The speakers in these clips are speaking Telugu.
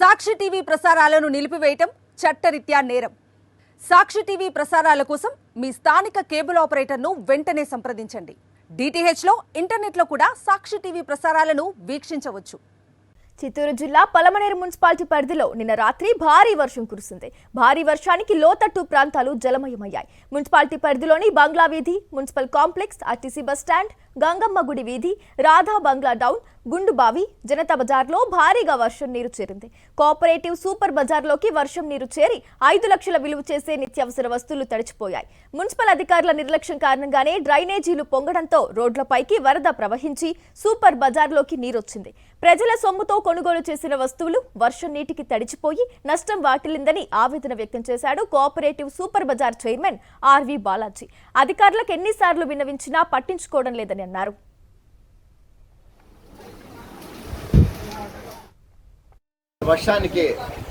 సాక్షి టీవీ ప్రసారాలను నిలిపివేయటం చట్టరీత్యా నేరం. సాక్షి టీవీ ప్రసారాల కోసం మీ స్థానిక కేబుల్ ఆపరేటర్ను వెంటనే సంప్రదించండి. DTH లో ఇంటర్నెట్ లో కూడా సాక్షి టీవీ ప్రసారాలను వీక్షించవచ్చు. చిత్తూరు జిల్లా పలమనేరు మున్సిపాలిటీ పరిధిలో నిన్న రాత్రి భారీ వర్షం కురిసింది. భారీ వర్షానికి లోతట్టు ప్రాంతాలు జలమయమయ్యాయి. మున్సిపాలిటీ పరిధిలోని బంగ్లా వీధి, municipal complex, RTC bus stand, Gangamma గుడి వీధి, రాధా బంగ్లా డౌన్, గుండుబావి, జనతా బజార్లో భారీగా వర్షం నీరు చేరింది. కోఆపరేటివ్ సూపర్ బజార్లోకి వర్షం నీరు చేరి 5 లక్షల విలువ చేసే నిత్యావసర వస్తువులు తడిచిపోయాయి. మున్సిపల్ అధికారుల నిర్లక్ష్యం కారణంగానే డ్రైనేజీలు పొంగడంతో రోడ్లపైకి వరద ప్రవహించి సూపర్ బజార్లోకి నీరొచ్చింది. ప్రజల సొమ్ముతో కొనుగోలు చేసిన వస్తువులు వర్షం నీటికి తడిచిపోయి నష్టం వాటిల్లిందని ఆవేదన వ్యక్తం చేశాడు cooperative super bazaar chairman R V Balaji. అధికారులకు ఎన్నిసార్లు విన్నవించినా పట్టించుకోవడం లేదని అన్నారు. వర్షానికి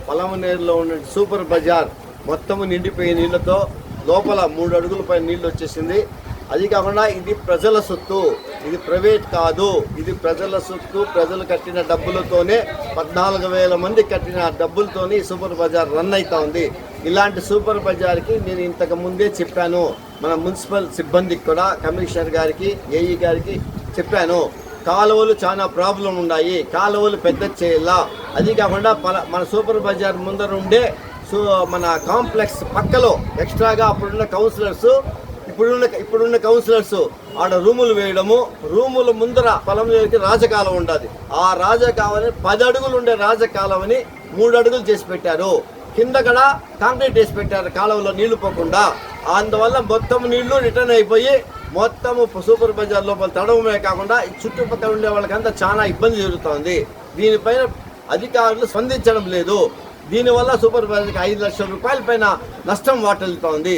పలమనేరులో ఉన్న సూపర్ బజార్ మొత్తము నిండిపోయే నీళ్లతో లోపల 3 అడుగుల పైన నీళ్ళు వచ్చేసింది. అది కాకుండా ఇది ప్రజల సొత్తు, ఇది ప్రైవేట్ కాదు, ఇది ప్రజల సొత్తు. ప్రజలు కట్టిన డబ్బులతోనే 14,000 మంది కట్టిన డబ్బులతోనే ఈ సూపర్ బజార్ రన్ అవుతా ఉంది. ఇలాంటి సూపర్ బజార్కి నేను ఇంతకు ముందే చెప్పాను. మన మున్సిపల్ సిబ్బందికి కూడా, కమిషనర్ గారికి, ఏఈ గారికి చెప్పాను. కాలువలు చాలా ప్రాబ్లం ఉన్నాయి, కాలువలు పెద్ద చేయాలా. అది కాకుండా మన సూపర్ బజార్ ముందర ఉండే మన కాంప్లెక్స్ పక్కలో ఎక్స్ట్రాగా ఇప్పుడున్న కౌన్సిలర్స్ ఆడ రూములు వేయడము, రూముల ముందర పొలంలోకి రాజకాలం ఉండాలి. ఆ రాజకాలని 10 అడుగులు ఉండే రాజకాలమని 3 అడుగులు చేసి పెట్టారు. కింద కూడా కాంక్రీట్ వేసి పెట్టారు కాలువలో నీళ్లు పోకుండా. అందువల్ల మొత్తం నీళ్లు రిటర్న్ అయిపోయి మొత్తం సూపర్ బజార్ లోపల తడవమే కాకుండా చుట్టుపక్కల ఉండే వాళ్ళకంతా చాలా ఇబ్బంది జరుగుతోంది. దీనిపైన అధికారులు స్పందించడం లేదు. దీనివల్ల సూపర్ బజార్కి 5 లక్షల రూపాయల పైన నష్టం వాటిల్లుతోంది.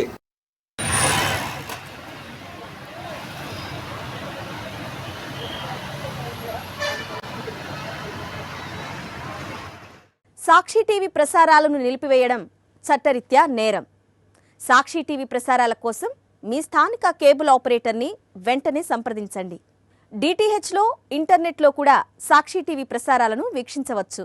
సాక్షి టీవీ ప్రసారాలను నిలిపివేయడం చట్టరీత్యా నేరం. సాక్షి టీవీ ప్రసారాల కోసం మీ స్థానిక కేబుల్ ఆపరేటర్ని వెంటనే సంప్రదించండి. DTH లో ఇంటర్నెట్ లో కూడా సాక్షి టీవీ ప్రసారాలను వీక్షించవచ్చు.